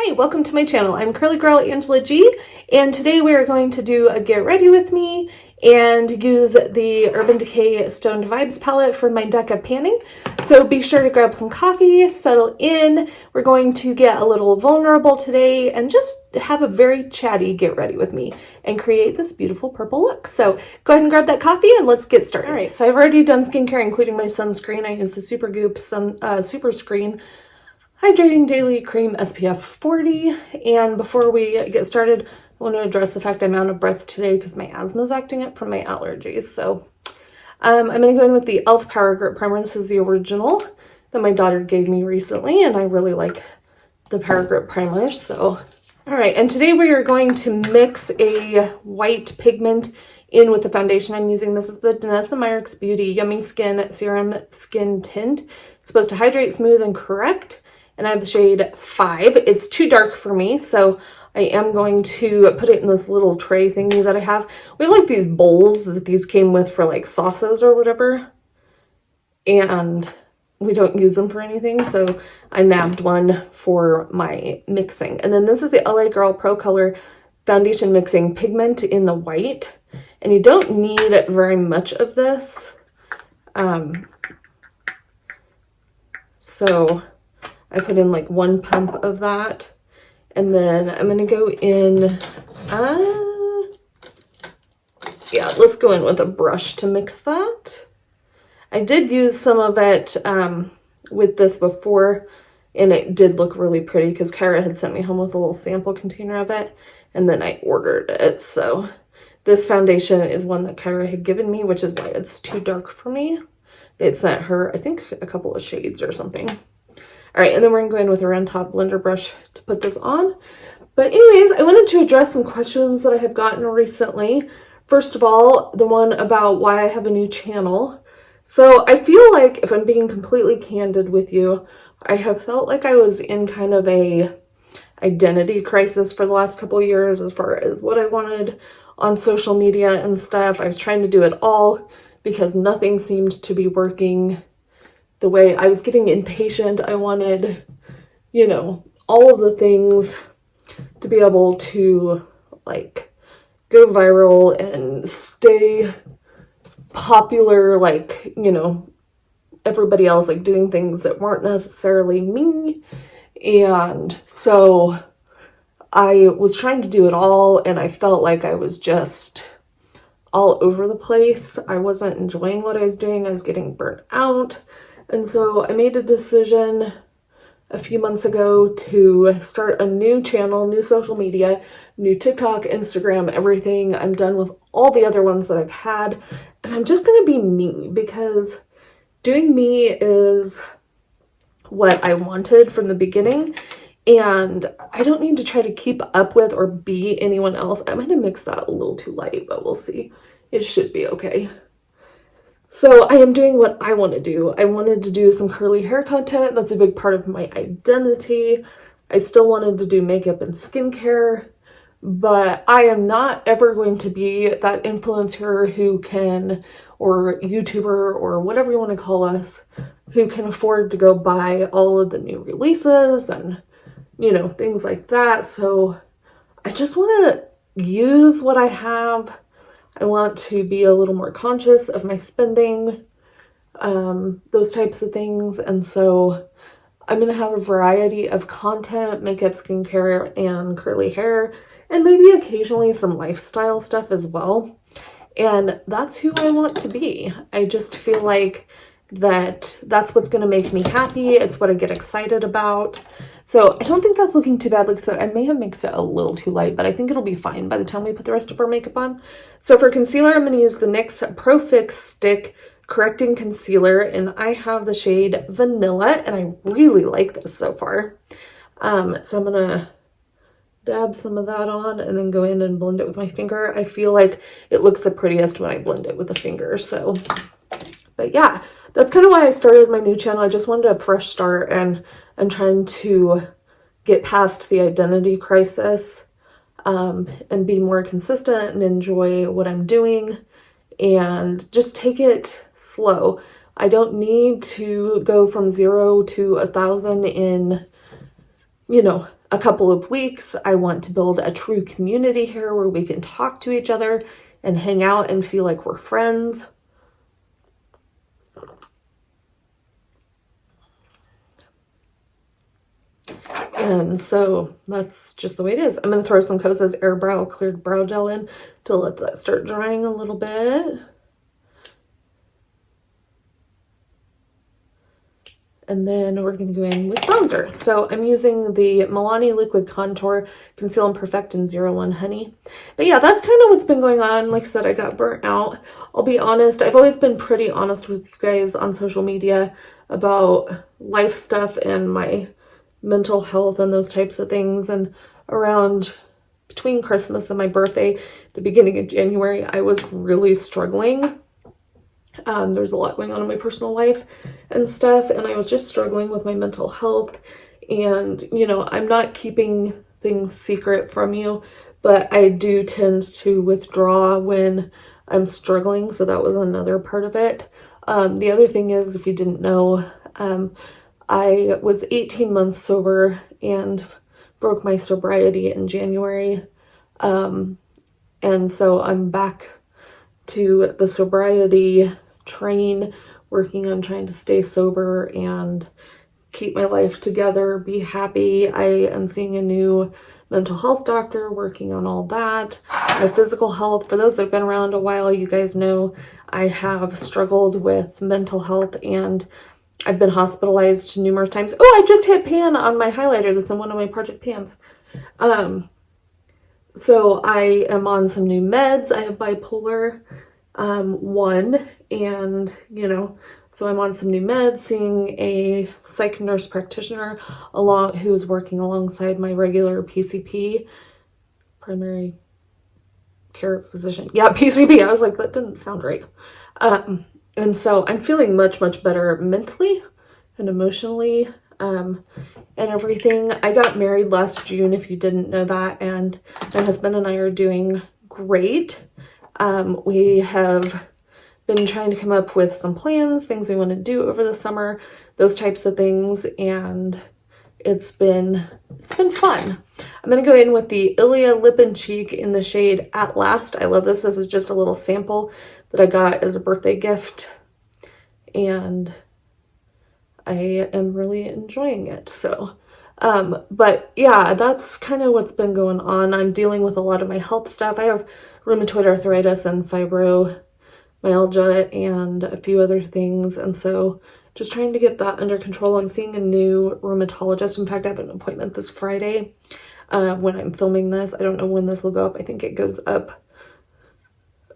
Hi, welcome to my channel. I'm CurlyGirlAngelaG, and today we are going to do a get ready with me and use the Urban Decay Stoned Vibes palette for my deckofpanning. So be sure to grab some coffee, settle in. We're going to get a little vulnerable today and just have a very chatty get ready with me and create this beautiful purple look. So go ahead and grab that coffee and let's get started. All right, so I've already done skincare, including my sunscreen. I use the Supergoop Superscreen Hydrating Daily Cream SPF 40, and before we get started, I want to address the fact I'm out of breath today because my asthma is acting up from my allergies. So I'm going to go in with the e.l.f. Power Grip Primer. This is the original that my daughter gave me recently, and I really like the Power Grip Primer. So, all right, and today we are going to mix a white pigment in with the foundation I'm using. This is the DANESSA MYRICKS Beauty Yummy Skin Serum Skin Tint. It's supposed to hydrate, smooth, and correct. And I have the shade 5. It's too dark for me, so I am going to put it in this little tray thingy that I have. We have like these bowls that these came with for like sauces or whatever, and we don't use them for anything, so I nabbed one for my mixing. And then this is the LA Girl Pro Color Foundation Mixing Pigment in the white, and you don't need very much of this. So I put in like 1 pump of that, and then I'm gonna go in, yeah, let's go in with a brush to mix that. I did use some of it with this before, and it did look really pretty because Kyra had sent me home with a little sample container of it, and then I ordered it. So this foundation is one that Kyra had given me, which is why it's too dark for me. They had sent her, I think, a couple of shades or something. All right, and then we're gonna go in with a round top blender brush to put this on. But anyways, I wanted to address some questions that I have gotten recently. First of all, the one about why I have a new channel. So I feel like, if I'm being completely candid with you, I have felt like I was in kind of a identity crisis for the last couple of years as far as what I wanted on social media and stuff. I was trying to do it all because nothing seemed to be working the way I was getting impatient. I wanted, you know, all of the things to be able to like go viral and stay popular, like, you know, everybody else, like doing things that weren't necessarily me. And so I was trying to do it all, and I felt like I was just all over the place. I wasn't enjoying what I was doing. I was getting burnt out. And so I made a decision a few months ago to start a new channel, new social media, new TikTok, Instagram, everything. I'm done with all the other ones that I've had, and I'm just going to be me, because doing me is what I wanted from the beginning, and I don't need to try to keep up with or be anyone else. I might have mixed that a little too light, but we'll see. It should be okay. So I am doing what I want to do. I wanted to do some curly hair content. That's a big part of my identity. I still wanted to do makeup and skincare, but I am not ever going to be that influencer who can, or YouTuber, or whatever you want to call us, who can afford to go buy all of the new releases and, you know, things like that. So I just want to use what I have. I want to be a little more conscious of my spending, those types of things. And so I'm going to have a variety of content, makeup, skincare, and curly hair, and maybe occasionally some lifestyle stuff as well. And that's who I want to be. I just feel like that's what's going to make me happy. It's what I get excited about. So I don't think that's looking too bad. Like I said, I may have mixed it a little too light, but I think it'll be fine by the time we put the rest of our makeup on. So for concealer, I'm going to use the NYX Pro Fix Stick Correcting Concealer, and I have the shade Vanilla, and I really like this so far. So I'm going to dab some of that on and then go in and blend it with my finger. I feel like it looks the prettiest when I blend it with the finger. So, but yeah, that's kind of why I started my new channel. I just wanted a fresh start, and I'm trying to get past the identity crisis and be more consistent and enjoy what I'm doing and just take it slow. I don't need to go from 0 to 1,000 in you know, a couple of weeks. I want to build a true community here where we can talk to each other and hang out and feel like we're friends. And so that's just the way it is. I'm going to throw some KOSAS Air Brow Cleared Brow Gel in to let that start drying a little bit. And then we're going to go in with bronzer. So I'm using the MILANI Liquid Contour Conceal and Perfect in 01 Honey. But yeah, that's kind of what's been going on. Like I said, I got burnt out. I'll be honest, I've always been pretty honest with you guys on social media about life stuff and my mental health and those types of things. And around between Christmas and my birthday, the beginning of January, I was really struggling. There's a lot going on in my personal life and stuff, and I was just struggling with my mental health. And, you know, I'm not keeping things secret from you, but I do tend to withdraw when I'm struggling, so that was another part of it. The other thing is, if you didn't know, I was 18 months sober and broke my sobriety in January, and so I'm back to the sobriety train, working on trying to stay sober and keep my life together, be happy. I am seeing a new mental health doctor, working on all that. My physical health, for those that have been around a while, you guys know I have struggled with mental health and I've been hospitalized numerous times. Oh, I just hit pan on my highlighter that's in one of my Project Pans. So I am on some new meds. I have bipolar 1, and you know, so I'm on some new meds, seeing a psych nurse practitioner who is working alongside my regular PCP, primary care physician. Yeah, PCP. I was like, that didn't sound right. And so I'm feeling much better mentally and emotionally, and everything. I got married last June, if you didn't know that, and my husband and I are doing great. We have been trying to come up with some plans, things we want to do over the summer, those types of things, and it's been fun. I'm going to go in with the ILIA Lip and Cheek in the shade At Last. I love this. This is just a little sample that I got as a birthday gift, and I am really enjoying it. So but yeah, that's kind of what's been going on. I'm dealing with a lot of my health stuff. I have rheumatoid arthritis and fibromyalgia and a few other things, and so just trying to get that under control. I'm seeing a new rheumatologist. In fact, I have an appointment this Friday when I'm filming this. I don't know when this will go up. I think it goes up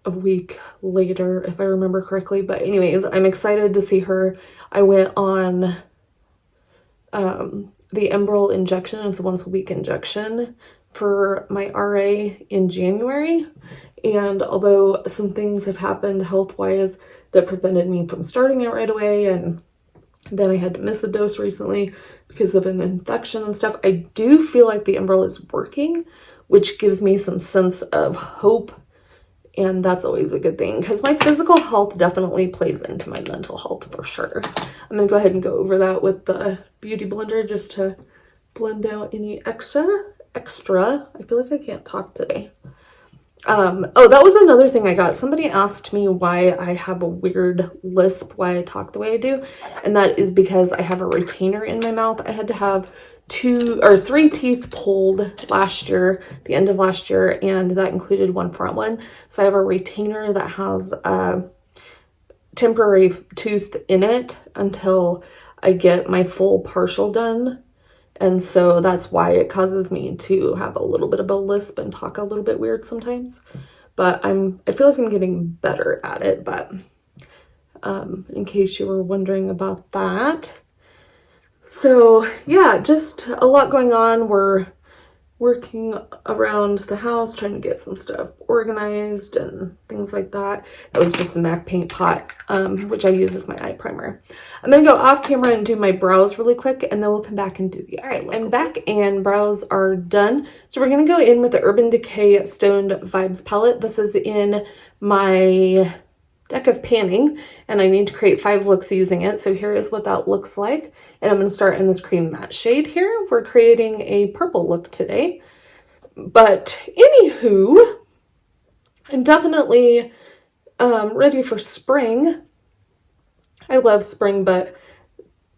a week later, if I remember correctly. But anyways, I'm excited to see her. I went on the Enbrel injection. It's a once a week injection for my RA in January. And although some things have happened health-wise that prevented me from starting it right away, and then I had to miss a dose recently because of an infection and stuff, I do feel like the Enbrel is working, which gives me some sense of hope. And that's always a good thing, because my physical health definitely plays into my mental health for sure. I'm going to go ahead and go over that with the Beauty Blender just to blend out any extra. I feel like I can't talk today. Oh, that was another thing I got. Somebody asked me why I have a weird lisp, why I talk the way I do. And that is because I have a retainer in my mouth. I had to have 2 or 3 teeth pulled last year, the end of last year, and that included one front one. So I have a retainer that has a temporary tooth in it until I get my full partial done. And so that's why it causes me to have a little bit of a lisp and talk a little bit weird sometimes. But I feel like I'm getting better at it. But in case you were wondering about that. So yeah, just a lot going on. We're working around the house, trying to get some stuff organized and things like that. That was just the MAC paint pot, which I use as my eye primer. I'm gonna go off camera and do my brows really quick, and then we'll come back and do the eye. All right, I'm back and brows are done. So we're gonna go in with the Urban Decay Stoned Vibes palette. This is in my deck of panning, and I need to create 5 looks using it. So here is what that looks like. And I'm going to start in this cream matte shade here. We're creating a purple look today. But anywho, I'm definitely ready for spring. I love spring, but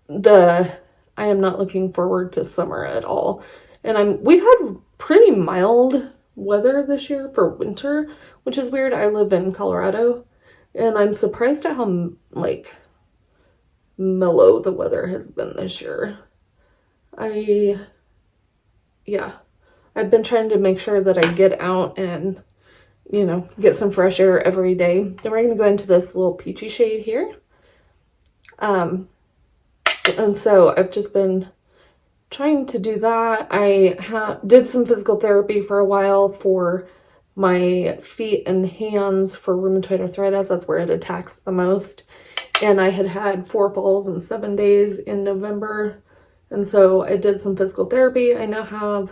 I am not looking forward to summer at all. And we've had pretty mild weather this year for winter, which is weird. I live in Colorado, and I'm surprised at how like mellow the weather has been this year. Yeah, I've been trying to make sure that I get out and, you know, get some fresh air every day. Then we're going to go into this little peachy shade here. And so I've just been trying to do that. I did some physical therapy for a while for my feet and hands for rheumatoid arthritis. That's where it attacks the most. And I had 4 falls in 7 days in November. And so I did some physical therapy. I now have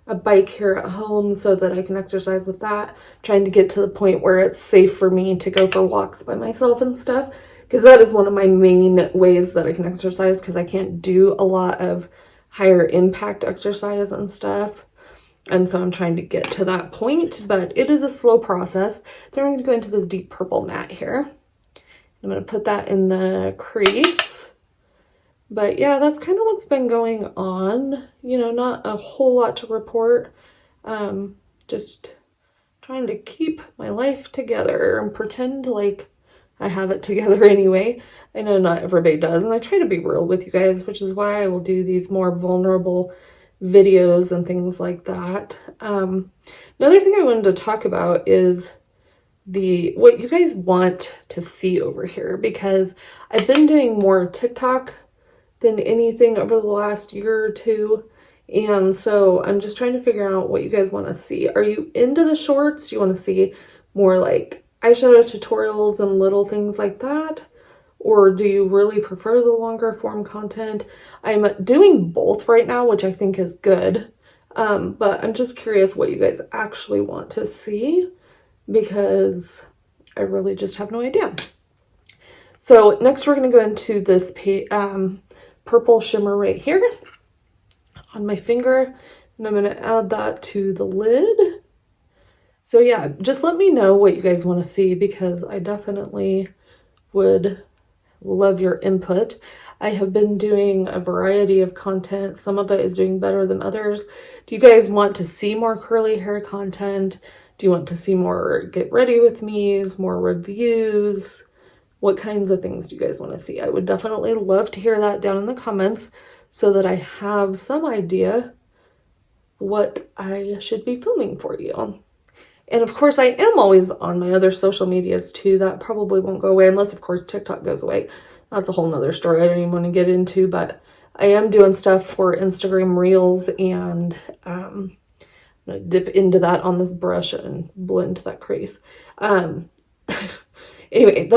a bike here at home so that I can exercise with that. I'm trying to get to the point where it's safe for me to go for walks by myself and stuff, because that is one of my main ways that I can exercise, because I can't do a lot of higher impact exercise and stuff. And so I'm trying to get to that point, but it is a slow process. Then we're going to go into this deep purple matte here. I'm going to put that in the crease. But yeah, that's kind of what's been going on. You know, not a whole lot to report. Just trying to keep my life together and pretend like I have it together anyway. I know not everybody does, and I try to be real with you guys, which is why I will do these more vulnerable videos and things like that. Another thing I wanted to talk about is what you guys want to see over here, because I've been doing more TikTok than anything over the last year or two, and so I'm just trying to figure out what you guys want to see. Are you into the shorts? Do you want to see more like eyeshadow tutorials and little things like that, or do you really prefer the longer form content? I'm doing both right now, which I think is good, but I'm just curious what you guys actually want to see, because I really just have no idea. So next we're going to go into this purple shimmer right here on my finger, and I'm going to add that to the lid. So yeah, just let me know what you guys want to see, because I definitely would love your input. I have been doing a variety of content. Some of it is doing better than others. Do you guys want to see more curly hair content? Do you want to see more get ready with me's, more reviews? What kinds of things do you guys want to see? I would definitely love to hear that down in the comments so that I have some idea what I should be filming for you. And of course, I am always on my other social medias too. That probably won't go away unless, of course, TikTok goes away. That's a whole nother story I don't even want to get into, but I am doing stuff for Instagram Reels, and I'm going to dip into that on this brush and blend that crease. Anyway,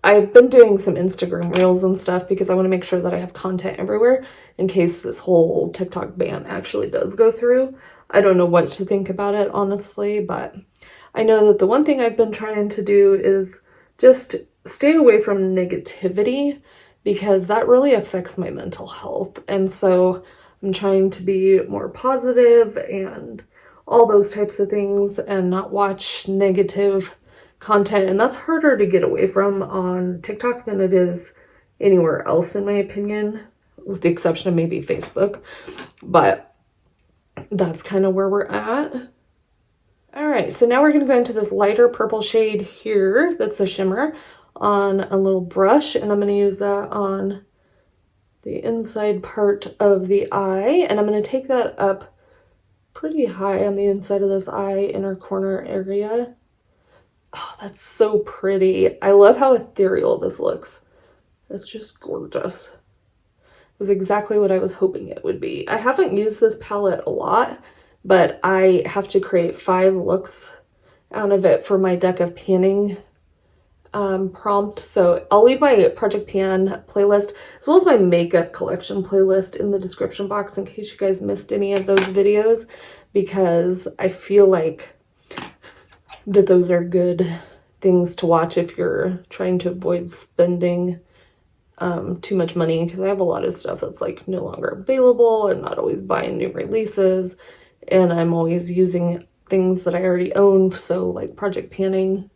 I've been doing some Instagram Reels and stuff because I want to make sure that I have content everywhere in case this whole TikTok ban actually does go through. I don't know what to think about it, honestly, but I know that the one thing I've been trying to do is just stay away from negativity, because that really affects my mental health. And so I'm trying to be more positive and all those types of things and not watch negative content. And that's harder to get away from on TikTok than it is anywhere else, in my opinion, with the exception of maybe Facebook. But that's kind of where we're at. All right, so now we're going to go into this lighter purple shade here that's a shimmer on a little brush, and I'm going to use that on the inside part of the eye, and I'm going to take that up pretty high on the inside of this eye inner corner area. Oh, that's so pretty. I love how ethereal this looks. It's just gorgeous. It was exactly what I was hoping it would be. I haven't used this palette a lot, but I have to create 5 looks out of it for my deck of panning prompt. So I'll leave my Project Pan playlist as well as my makeup collection playlist in the description box in case you guys missed any of those videos, because I feel like that those are good things to watch if you're trying to avoid spending too much money, because I have a lot of stuff that's like no longer available and not always buying new releases, and I'm always using things that I already own, so like project panning.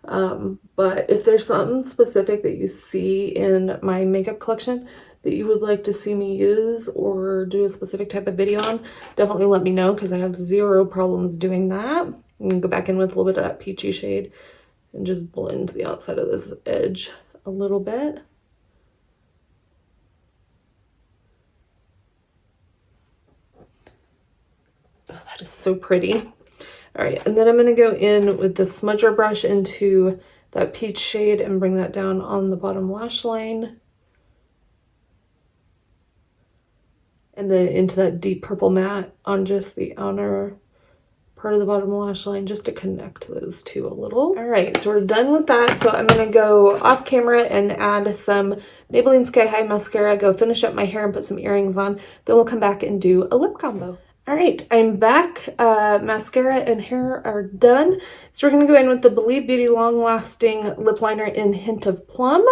But if there's something specific that you see in my makeup collection that you would like to see me use or do a specific type of video on, definitely let me know, because I have zero problems doing that. I'm gonna go back in with a little bit of that peachy shade and just blend the outside of this edge a little bit. Oh, that is so pretty. All right, and then I'm gonna go in with the smudger brush into that peach shade and bring that down on the bottom lash line. And then into that deep purple matte on just the outer part of the bottom lash line, just to connect those two a little. All right, so we're done with that. So I'm gonna go off camera and add some Maybelline Sky High mascara, go finish up my hair and put some earrings on. Then we'll come back and do a lip combo. All right, I'm back. Mascara and hair are done. So we're gonna go in with the Believe Beauty Long Lasting Lip Liner in Hint of Plum.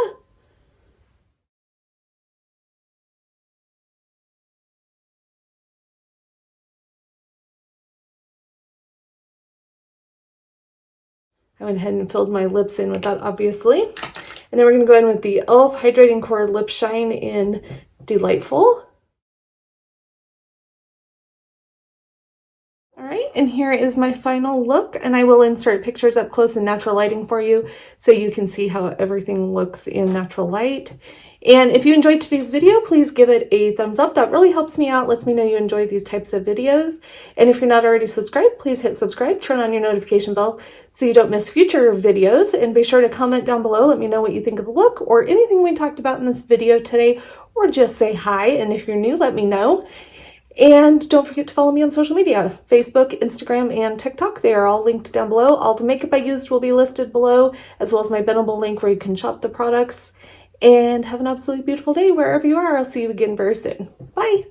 I went ahead and filled my lips in with that, obviously. And then we're going to go in with the e.l.f. Hydrating Core Lip Shine in Delightful. All right, and here is my final look, and I will insert pictures up close in natural lighting for you so you can see how everything looks in natural light. And if you enjoyed today's video, please give it a thumbs up. That really helps me out, lets me know you enjoy these types of videos. And if you're not already subscribed, please hit subscribe, turn on your notification bell so you don't miss future videos. And be sure to comment down below, let me know what you think of the look or anything we talked about in this video today, or just say hi. And if you're new, let me know. And don't forget to follow me on social media, Facebook, Instagram, and TikTok. They are all linked down below. All the makeup I used will be listed below, as well as my Bendable link where you can shop the products. And have an absolutely beautiful day wherever you are. I'll see you again very soon. Bye!